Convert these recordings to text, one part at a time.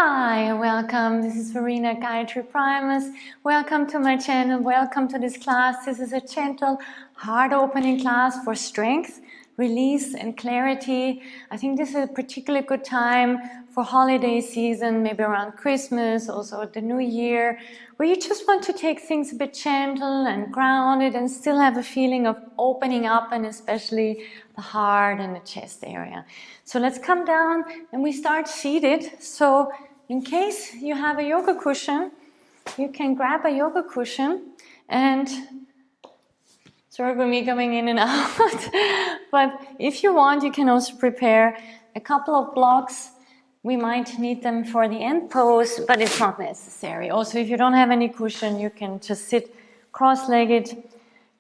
Hi, welcome. This is Verena, Gayatri Primus. Welcome to my channel. Welcome to this class. This is a gentle, heart-opening class for strength, release, and clarity. I think this is a particularly good time for holiday season, maybe around Christmas, also the New Year, where you just want to take things a bit gentle and grounded and still have a feeling of opening up, and especially the heart and the chest area. So let's come down and we start seated. So in case you have a yoga cushion, you can grab a yoga cushion, and sorry for me coming in and out, but if you want, you can also prepare a couple of blocks. We might need them for the end pose, but it's not necessary. Also, if you don't have any cushion, you can just sit cross-legged,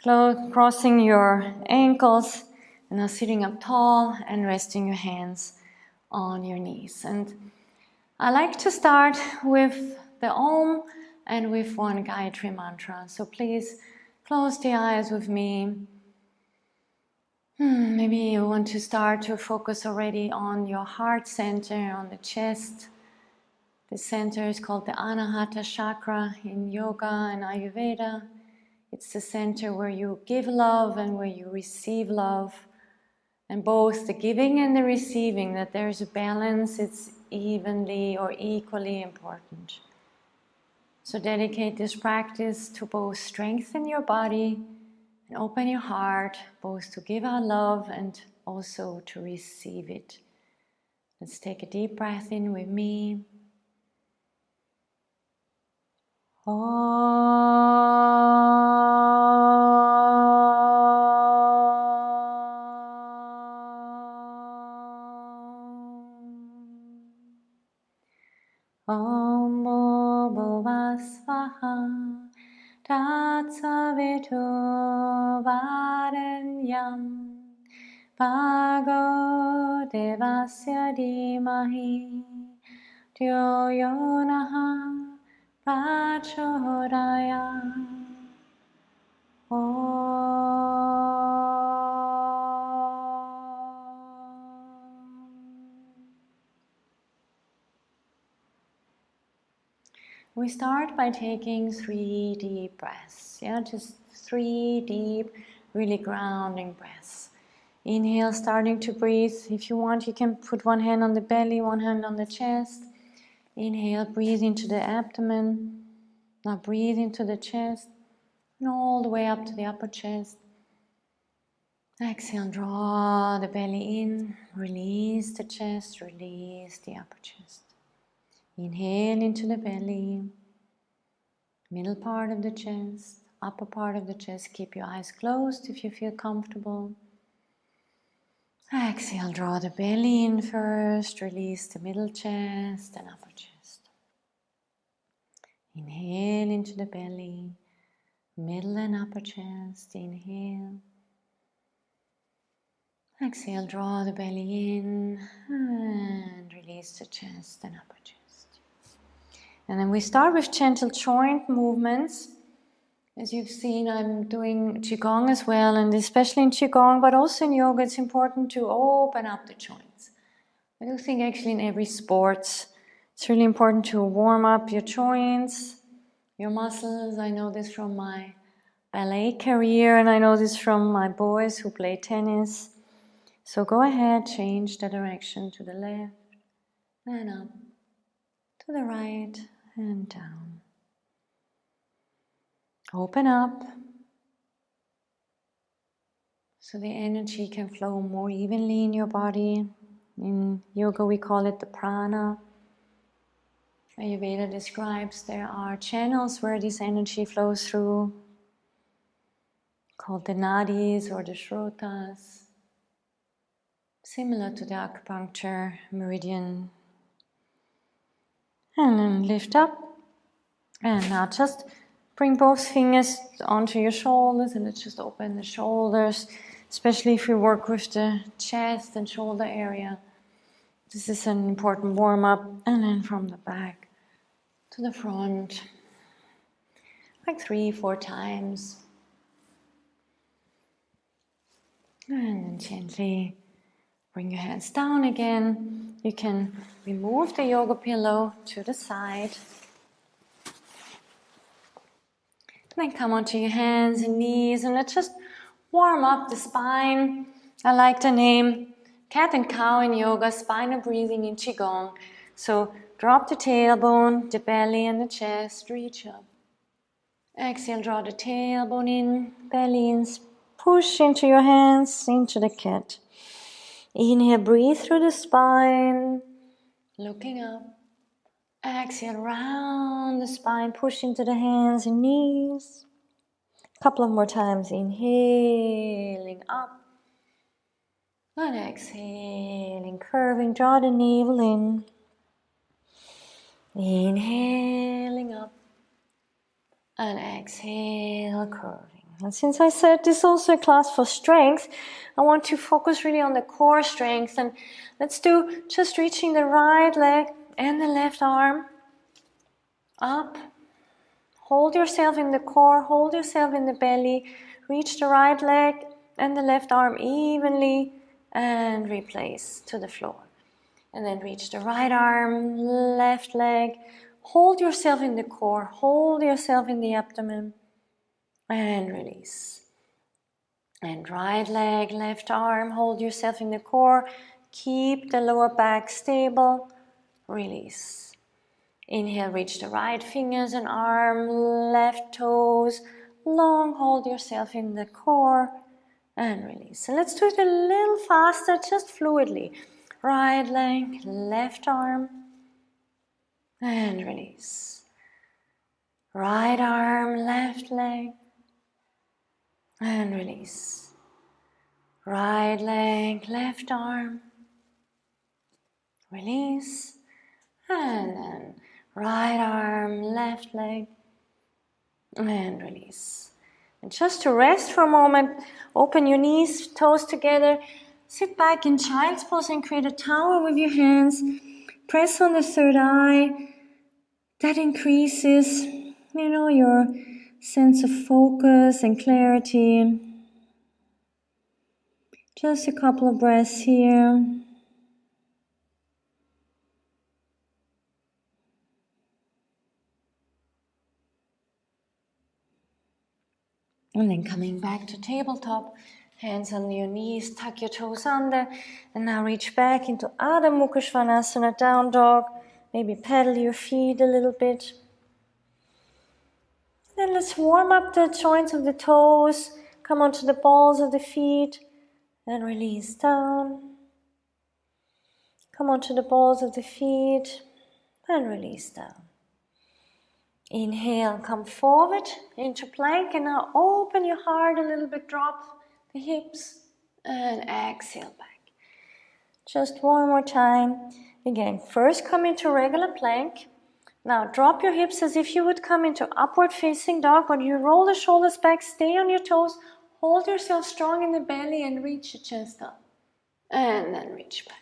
crossing your ankles, and now sitting up tall and resting your hands on your knees. And I like to start with the Om and with one Gayatri mantra. So please close the eyes with me. Maybe you want to start to focus already on your heart center, on the chest. The center is called the Anahata Chakra in yoga and Ayurveda. It's the center where you give love and where you receive love. And both the giving and the receiving, that there's a balance, it's evenly or equally important. So dedicate this practice to both strengthen your body and open your heart, both to give out love and also to receive it. Let's take a deep breath in with me. Om Bhurva Svaha Tatsavitu Varenyam Bhargo Devasya Dhimahi Dhyo Yo Naha Prachodaya. We start by taking 3 deep breaths. Just 3 deep, really grounding breaths. Inhale, starting to breathe. If you want, you can put one hand on the belly, one hand on the chest. Inhale, breathe into the abdomen. Now breathe into the chest and all the way up to the upper chest. Exhale, draw the belly in. Release the chest, release the upper chest. Inhale into the belly, middle part of the chest, upper part of the chest. Keep your eyes closed if you feel comfortable. Exhale, draw the belly in first, release the middle chest and upper chest. Inhale into the belly, middle and upper chest. Inhale. Exhale, draw the belly in and release the chest and upper chest. And then we start with gentle joint movements. As you've seen, I'm doing Qigong as well, and especially in Qigong, but also in yoga, it's important to open up the joints. I do think actually in every sport, it's really important to warm up your joints, your muscles. I know this from my ballet career, and I know this from my boys who play tennis. So go ahead, change the direction to the left and up, to the right and down. Open up so the energy can flow more evenly in your body. In yoga we call it the prana. Ayurveda describes there are channels where this energy flows through, called the nadis or the shrotas, similar to the acupuncture meridian. And then lift up. And now just bring both fingers onto your shoulders, and let's just open the shoulders, especially if you work with the chest and shoulder area. This is an important warm-up. And then from the back to the front, like 3-4 times. And then gently bring your hands down again. you can remove the yoga pillow to the side. Then come onto your hands and knees and let's just warm up the spine. I like the name cat and cow in yoga, spinal breathing in Qigong. So drop the tailbone, the belly and the chest, reach up. Exhale, draw the tailbone in, belly in, push into your hands, into the cat. Inhale, breathe through the spine, looking up. Exhale, round the spine, push into the hands and knees. A couple of more times, inhaling up. And exhaling, curving, draw the navel in. Inhaling up. And exhale, curving. And since I said this is also a class for strength, I want to focus really on the core strength. And let's do just reaching the right leg and the left arm up. Hold yourself in the core, hold yourself in the belly. Reach the right leg and the left arm evenly and replace to the floor. And then reach the right arm, left leg. Hold yourself in the core, hold yourself in the abdomen and release. And right leg, left arm, hold yourself in the core. Keep the lower back stable, release. Inhale, reach the right fingers and arm, left toes, long, hold yourself in the core and release. So let's do it a little faster, just fluidly. Right leg, left arm and release. Right arm, left leg and release. Right leg, left arm, release. And then right arm, left leg, and release. And just to rest for a moment, open your knees, toes together, sit back in child's pose and create a tower with your hands. Press on the third eye. That increases, your sense of focus and clarity. Just a couple of breaths here. And then coming back to tabletop, hands on your knees, tuck your toes under, and now reach back into Adho Mukha Svanasana, down dog. Maybe pedal your feet a little bit. Then let's warm up the joints of the toes, come onto the balls of the feet, and release down. Come onto the balls of the feet, and release down. Inhale, come forward into plank, and now open your heart a little bit, drop the hips, and exhale back. Just one more time. Again, first come into regular plank. Now drop your hips as if you would come into upward facing dog, but you roll the shoulders back, stay on your toes, hold yourself strong in the belly and reach your chest up. And then reach back.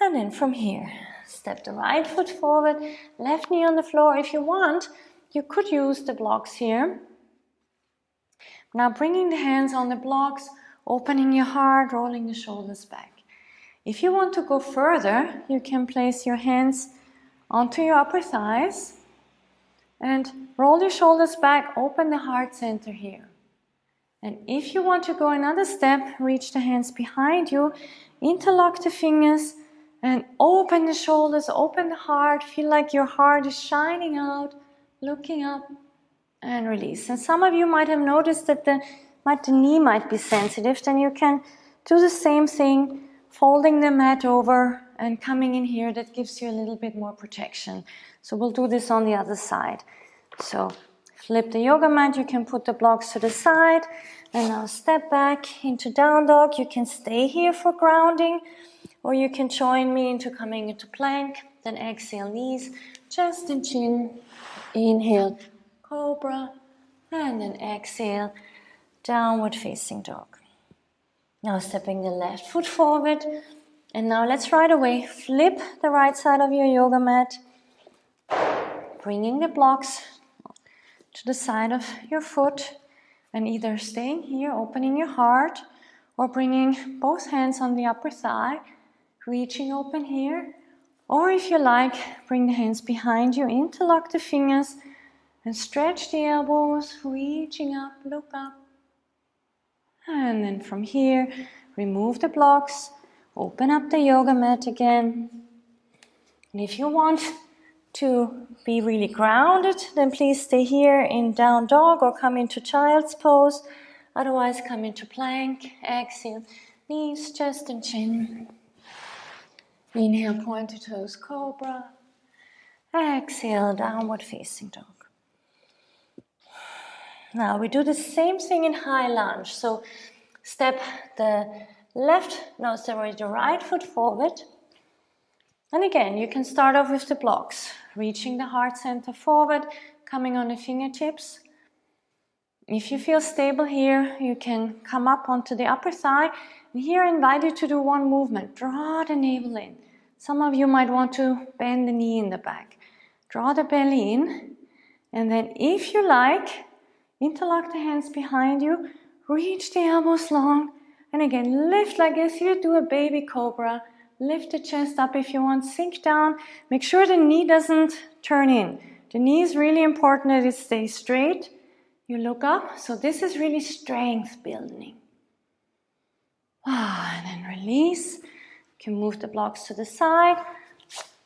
And then from here, step the right foot forward, left knee on the floor. If you want, you could use the blocks here. Now bringing the hands on the blocks, opening your heart, rolling the shoulders back. If you want to go further, you can place your hands onto your upper thighs and roll your shoulders back, open the heart center here. And if you want to go another step, reach the hands behind you, interlock the fingers, and open the shoulders, open the heart. Feel like your heart is shining out, looking up, and release. And some of you might have noticed that the knee might be sensitive. Then you can do the same thing, folding the mat over and coming in here. That gives you a little bit more protection. So we'll do this on the other side. So flip the yoga mat. You can put the blocks to the side. And now step back into down dog. You can stay here for grounding. Or you can join me into coming into plank, then exhale knees, chest and chin, inhale cobra, and then exhale downward facing dog. Now stepping the left foot forward, and now let's right away flip the right side of your yoga mat, bringing the blocks to the side of your foot, and either staying here, opening your heart, or bringing both hands on the upper thigh. reaching open here. Or if you like, bring the hands behind you, interlock the fingers and stretch the elbows, reaching up, look up. And then from here, remove the blocks, open up the yoga mat again. And if you want to be really grounded, then please stay here in down dog or come into child's pose. Otherwise, come into plank. Exhale, knees, chest and chin. Inhale, pointed toes, cobra. Exhale, downward facing dog. Now we do the same thing in high lunge. So step the right foot forward. And again, you can start off with the blocks, reaching the heart center forward, coming on the fingertips. If you feel stable here, you can come up onto the upper thigh. And here I invite you to do one movement. Draw the navel in. Some of you might want to bend the knee in the back. Draw the belly in. And then if you like, interlock the hands behind you. Reach the elbows long. And again, lift like as you do a baby cobra. Lift the chest up if you want. Sink down. Make sure the knee doesn't turn in. The knee is really important that it stays straight. You look up. So this is really strength building. And then release. You can move the blocks to the side.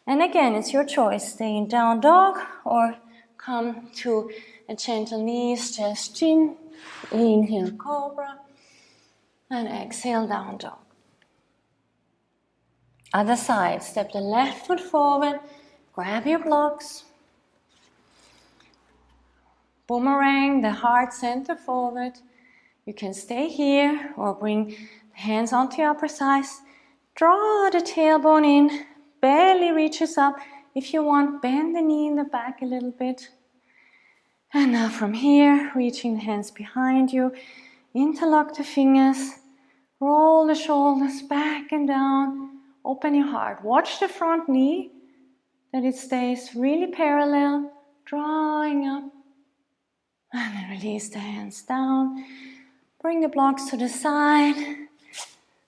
And again, it's your choice. Stay in down dog or come to a gentle knees, chest, chin. Inhale, cobra. And exhale, down dog. Other side. Step the left foot forward. Grab your blocks. Boomerang the heart center forward. You can stay here or bring the hands onto your upper thighs. Draw the tailbone in. Belly reaches up. If you want, bend the knee in the back a little bit. And now from here, reaching the hands behind you. Interlock the fingers. Roll the shoulders back and down. Open your heart. Watch the front knee, that it stays really parallel. Drawing up. And then release the hands down. Bring the blocks to the side.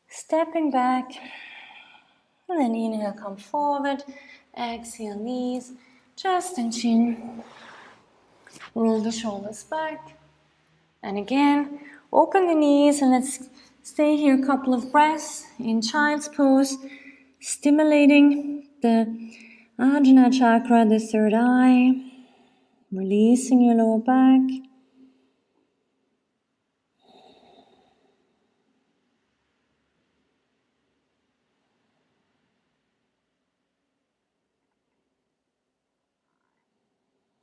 Stepping back. And then inhale, come forward. Exhale, knees, chest and chin. Roll the shoulders back. And again, open the knees and let's stay here a couple of breaths in child's pose. Stimulating the Anahata Chakra, the third eye. Releasing your lower back.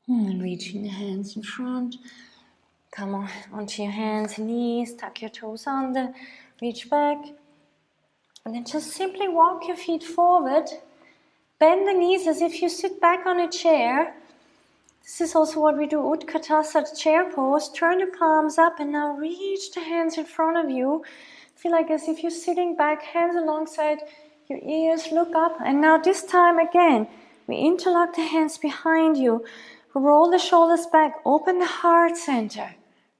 And reaching the hands in front. Come on onto your hands and knees. Tuck your toes under. Reach back. And then just simply walk your feet forward. Bend the knees as if you sit back on a chair. This is also what we do, Utkatasana chair pose. Turn your palms up and now reach the hands in front of you. Feel like as if you're sitting back, hands alongside your ears, look up. And now this time again, we interlock the hands behind you. Roll the shoulders back, open the heart center.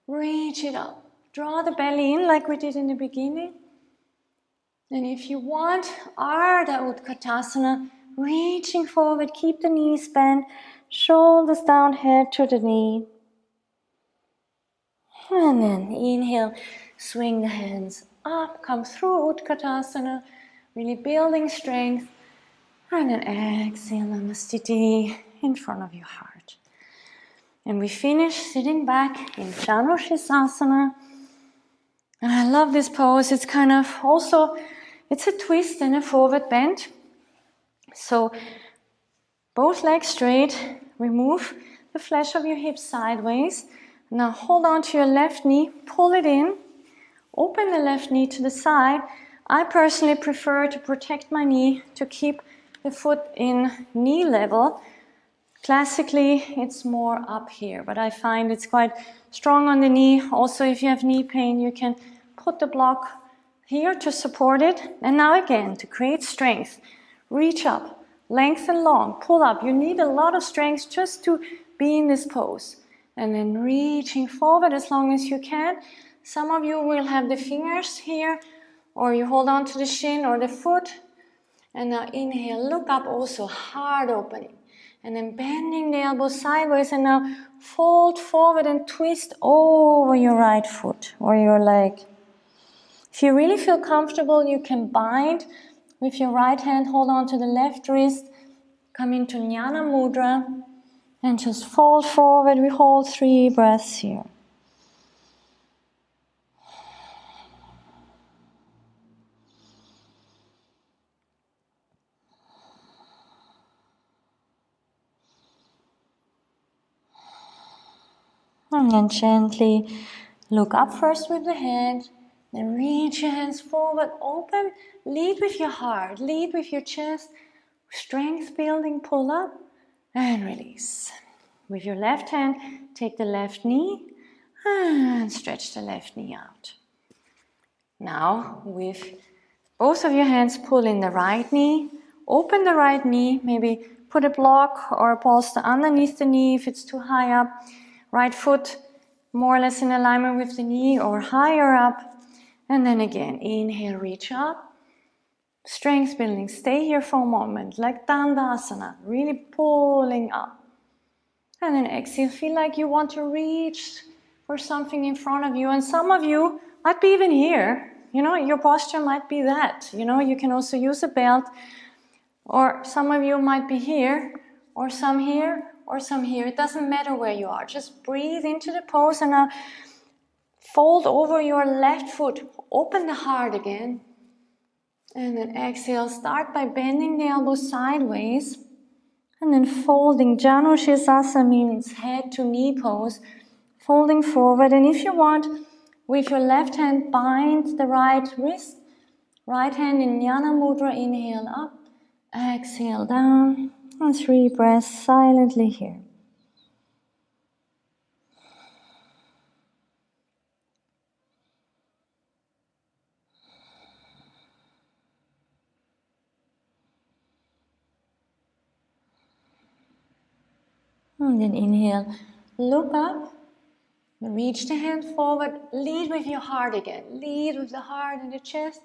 Reach it up. Draw the belly in like we did in the beginning. And if you want, Ardha Utkatasana, reaching forward, keep the knees bent. Shoulders down, head to the knee. And then inhale, swing the hands up, come through Utkatasana, really building strength. And then exhale, Namaste in front of your heart. And we finish sitting back in Chandrashirsasana. And I love this pose. It's kind of also, it's a twist and a forward bend. So both legs straight, remove the flesh of your hips sideways. Now hold on to your left knee, pull it in, open the left knee to the side. I personally prefer to protect my knee, to keep the foot in knee level. Classically, it's more up here, but I find it's quite strong on the knee. Also, if you have knee pain, you can put the block here to support it. And now again, to create strength, reach up. Lengthen long, pull up. You need a lot of strength just to be in this pose. And then reaching forward as long as you can. Some of you will have the fingers here, or you hold on to the shin or the foot. And now inhale, look up also, heart opening. And then bending the elbows sideways, and now fold forward and twist over your right foot or your leg. If you really feel comfortable, you can bind with your right hand, hold on to the left wrist, come into Jnana Mudra, and just fold forward. We hold 3 breaths here. And then gently look up first with the head, then reach your hands forward, open, lead with your heart, lead with your chest, strength building, pull up and release. With your left hand, take the left knee and stretch the left knee out. Now, with both of your hands, pull in the right knee, open the right knee, maybe put a block or a bolster underneath the knee if it's too high up. Right foot more or less in alignment with the knee or higher up. And then again, inhale, reach up. Strength building, stay here for a moment, like Dandasana, really pulling up. And then exhale, feel like you want to reach for something in front of you. And some of you might be even here. You know, your posture might be that. You know, you can also use a belt. Or some of you might be here, or some here, or some here. It doesn't matter where you are. Just breathe into the pose and now fold over your left foot. Open the heart again. And then exhale. Start by bending the elbows sideways. And then folding. Janu Shirsasana means head to knee pose. Folding forward. And if you want, with your left hand, bind the right wrist. Right hand in Jnana Mudra. Inhale up. Exhale down. And 3 breaths silently here. And then inhale, look up, reach the hand forward, lead with your heart again. Lead with the heart and the chest,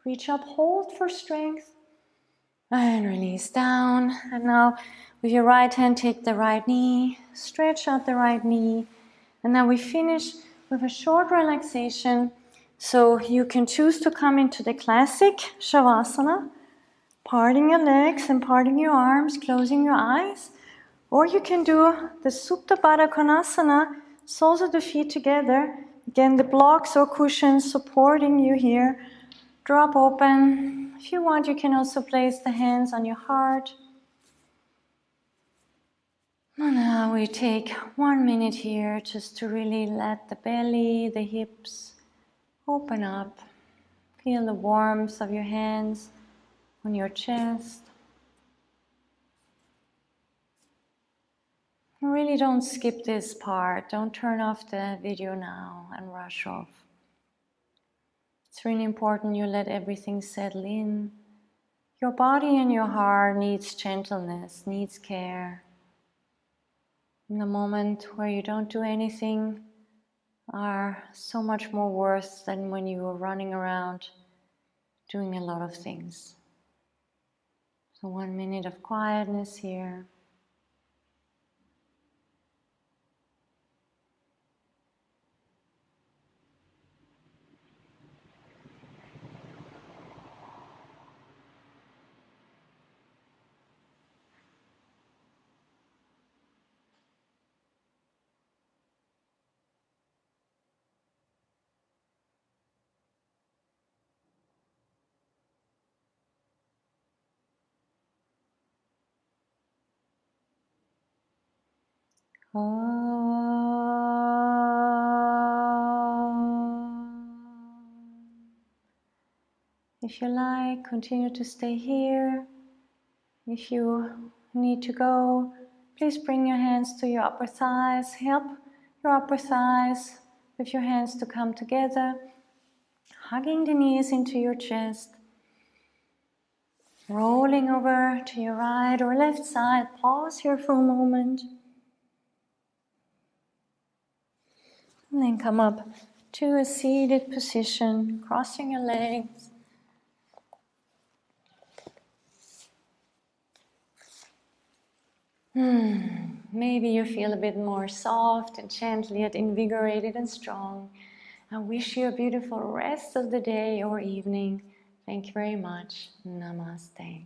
reach up, hold for strength, and release down. And now with your right hand, take the right knee, stretch out the right knee. And now we finish with a short relaxation. So you can choose to come into the classic Shavasana, parting your legs and parting your arms, closing your eyes. Or you can do the Supta Baddha Konasana, soles of the feet together. Again, the blocks or cushions supporting you here. Drop open. If you want, you can also place the hands on your heart. And now we take 1 minute here just to really let the belly, the hips open up. Feel the warmth of your hands on your chest. Really don't skip this part. Don't turn off the video now and rush off. It's really important you let everything settle in. Your body and your heart needs gentleness, needs care. In the moment where you don't do anything are so much more worth than when you are running around doing a lot of things. So 1 minute of quietness here. If you like, continue to stay here. If you need to go, please bring your hands to your upper thighs. Help your upper thighs with your hands to come together. Hugging the knees into your chest. Rolling over to your right or left side. Pause here for a moment. And then come up to a seated position, crossing your legs. Maybe you feel a bit more soft and gentle, yet invigorated and strong. I wish you a beautiful rest of the day or evening. Thank you very much. Namaste.